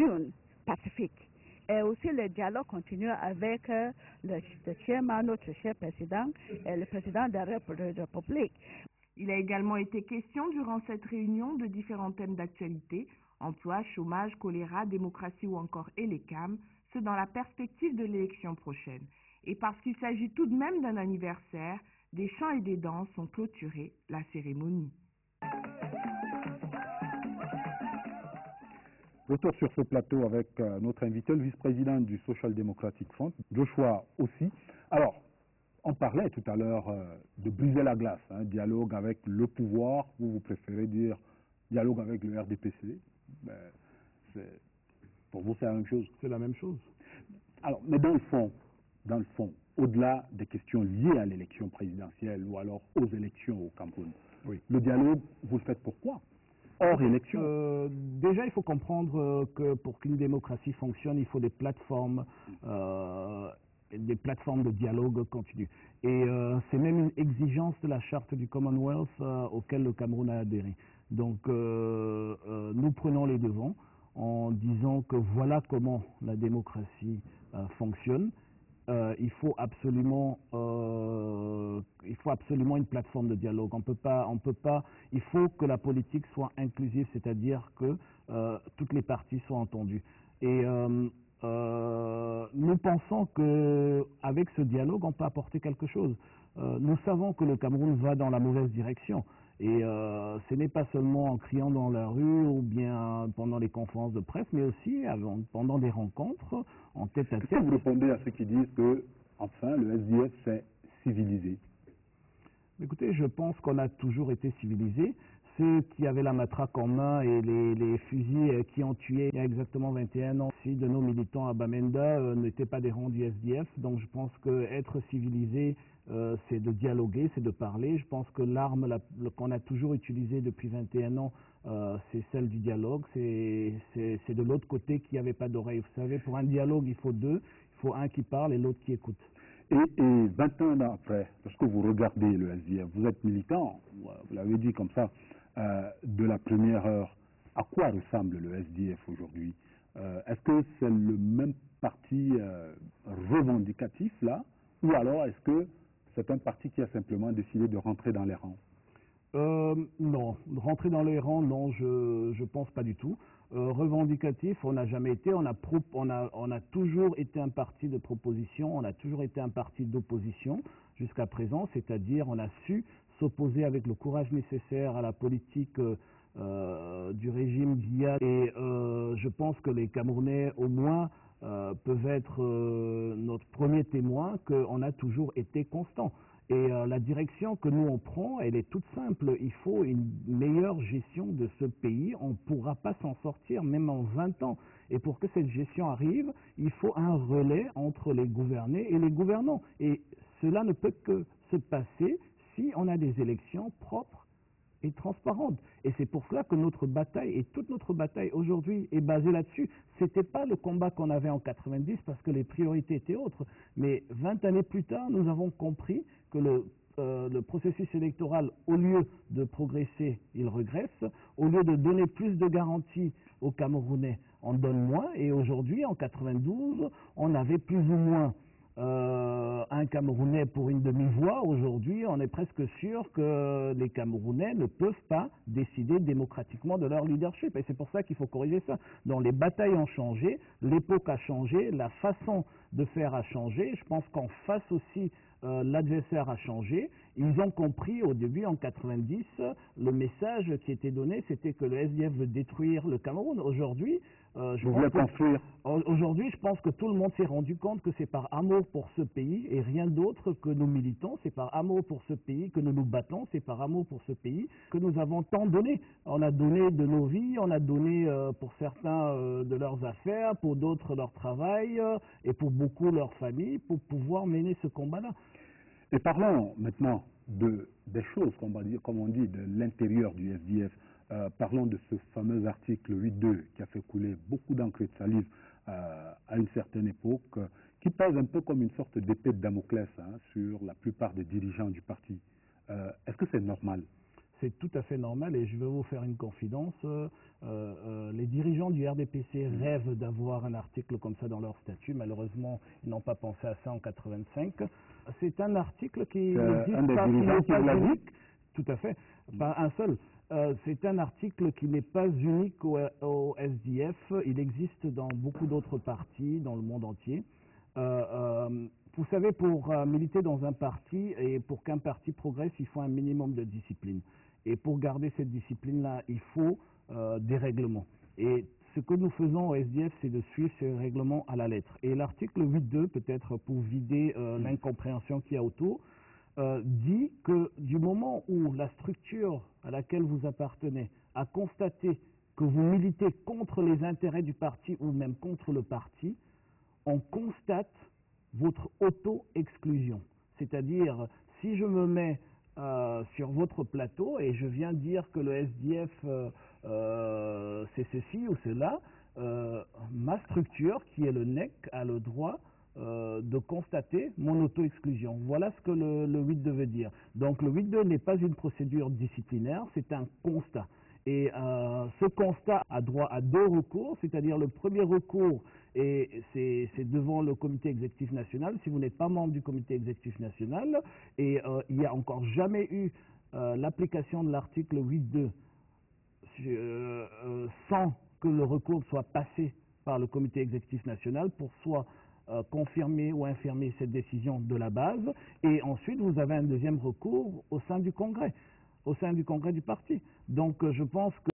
urnes pacifiques. Et aussi le dialogue continue avec le chairman, notre cher président, et le président de la République. Il a également été question durant cette réunion de différents thèmes d'actualité, emploi, chômage, choléra, démocratie ou encore ELECAM, ce dans la perspective de l'élection prochaine. Et parce qu'il s'agit tout de même d'un anniversaire, des chants et des danses ont clôturé la cérémonie. Retour sur ce plateau avec notre invité, le vice-président du Social Democratic Front, Joshua aussi. Alors, on parlait tout à l'heure de briser la glace, dialogue avec le pouvoir, ou vous préférez dire dialogue avec le RDPC. Pour vous, c'est la même chose. C'est la même chose. Alors, mais dans le fond, au-delà des questions liées à l'élection présidentielle ou alors aux élections au Cameroun, oui. Le dialogue, vous le faites pourquoi? Hors élection. Déjà, il faut comprendre que pour qu'une démocratie fonctionne, il faut des plateformes de dialogue continu. Et c'est même une exigence de la charte du Commonwealth auquel le Cameroun a adhéré. Donc, nous prenons les devants en disant que voilà comment la démocratie fonctionne. Il faut absolument une plateforme de dialogue. On peut pas. Il faut que la politique soit inclusive, c'est-à-dire que toutes les parties soient entendues. Et nous pensons que avec ce dialogue, on peut apporter quelque chose. Nous savons que le Cameroun va dans la mauvaise direction. Et ce n'est pas seulement en criant dans la rue ou bien pendant les conférences de presse, mais aussi pendant des rencontres en tête à tête. Qu'est-ce que vous répondez à ceux qui disent que, enfin, le SDF s'est civilisé? Écoutez, je pense qu'on a toujours été civilisés. Ceux qui avaient la matraque en main et les fusils qui ont tué il y a exactement 21 ans de nos militants à Bamenda n'étaient pas des rangs du SDF. Donc je pense qu'être civilisé, c'est de dialoguer, c'est de parler. Je pense que l'arme qu'on a toujours utilisée depuis 21 ans, c'est celle du dialogue. C'est de l'autre côté qu'il n'y avait pas d'oreille. Vous savez, pour un dialogue, il faut deux. Il faut un qui parle et l'autre qui écoute. Et 21 ans après, lorsque vous regardez le SDF, vous êtes militant, vous l'avez dit comme ça, de la première heure, à quoi ressemble le SDF aujourd'hui? Est-ce que c'est le même parti revendicatif là, ou alors est-ce que c'est un parti qui a simplement décidé de rentrer dans les rangs? Non, rentrer dans les rangs, non, je pense pas du tout. Revendicatif, on n'a jamais été, on a toujours été un parti de proposition, on a toujours été un parti d'opposition jusqu'à présent, c'est-à-dire on a su s'opposer avec le courage nécessaire à la politique du régime Biya. Et je pense que les Camerounais, au moins, peuvent être notre premier témoin qu'on a toujours été constant. Et la direction que nous on prend, elle est toute simple. Il faut une meilleure gestion de ce pays. On ne pourra pas s'en sortir, même en 20 ans. Et pour que cette gestion arrive, il faut un relais entre les gouvernés et les gouvernants. Et cela ne peut que se passer si on a des élections propres et transparente. Et c'est pour cela que notre bataille, et toute notre bataille aujourd'hui, est basée là-dessus. C'était pas le combat qu'on avait en 90 parce que les priorités étaient autres. Mais 20 années plus tard, nous avons compris que le processus électoral, au lieu de progresser, il régresse. Au lieu de donner plus de garanties aux Camerounais, on donne moins. Et aujourd'hui, en 92, on avait plus ou moins un Camerounais pour une demi-voix. Aujourd'hui, on est presque sûr que les Camerounais ne peuvent pas décider démocratiquement de leur leadership. Et c'est pour ça qu'il faut corriger ça. Donc les batailles ont changé, l'époque a changé, la façon de faire a changé. Je pense qu'en face aussi, l'adversaire a changé. Ils ont compris au début, en 90, le message qui était donné, c'était que le SDF veut détruire le Cameroun. Aujourd'hui, Aujourd'hui, je pense que tout le monde s'est rendu compte que c'est par amour pour ce pays et rien d'autre que nous militons. C'est par amour pour ce pays que nous nous battons. C'est par amour pour ce pays que nous avons tant donné. On a donné de nos vies, on a donné pour certains de leurs affaires, pour d'autres leur travail et pour beaucoup leur famille pour pouvoir mener ce combat-là. Et parlons maintenant des choses, comme on dit, de l'intérieur du SDF. Parlons de ce fameux article 8.2 qui a fait couler beaucoup d'encre et de salive à une certaine époque, qui pèse un peu comme une sorte d'épée de Damoclès sur la plupart des dirigeants du parti. Est-ce que c'est normal? c'est tout à fait normal et je vais vous faire une confidence. Les dirigeants du RDPC rêvent d'avoir un article comme ça dans leur statut. Malheureusement, ils n'ont pas pensé à ça en 85. C'est un article qui un des dirigeants qui vous l'a dit? Tout à fait, pas un seul. C'est un article qui n'est pas unique au SDF. Il existe dans beaucoup d'autres partis dans le monde entier. Vous savez, pour militer dans un parti et pour qu'un parti progresse, il faut un minimum de discipline. Et pour garder cette discipline-là, il faut des règlements. Et ce que nous faisons au SDF, c'est de suivre ces règlements à la lettre. Et l'article 8.2, peut-être pour vider l'incompréhension qu'il y a autour, dit que du moment où la structure à laquelle vous appartenez a constaté que vous militez contre les intérêts du parti ou même contre le parti, on constate votre auto-exclusion. C'est-à-dire, si je me mets sur votre plateau et je viens dire que le SDF c'est ceci ou cela, ma structure, qui est le NEC, a le droit de constater mon auto-exclusion. Voilà ce que le 8.2 veut dire. Donc le 8.2 n'est pas une procédure disciplinaire, c'est un constat. Et ce constat a droit à 2 recours, c'est-à-dire le premier recours, et c'est devant le comité exécutif national, si vous n'êtes pas membre du comité exécutif national, et il n'y a encore jamais eu l'application de l'article 8.2 sans que le recours soit passé par le comité exécutif national pour soit confirmer ou infirmer cette décision de la base, et ensuite vous avez un deuxième recours au sein du Congrès du parti. Donc je pense que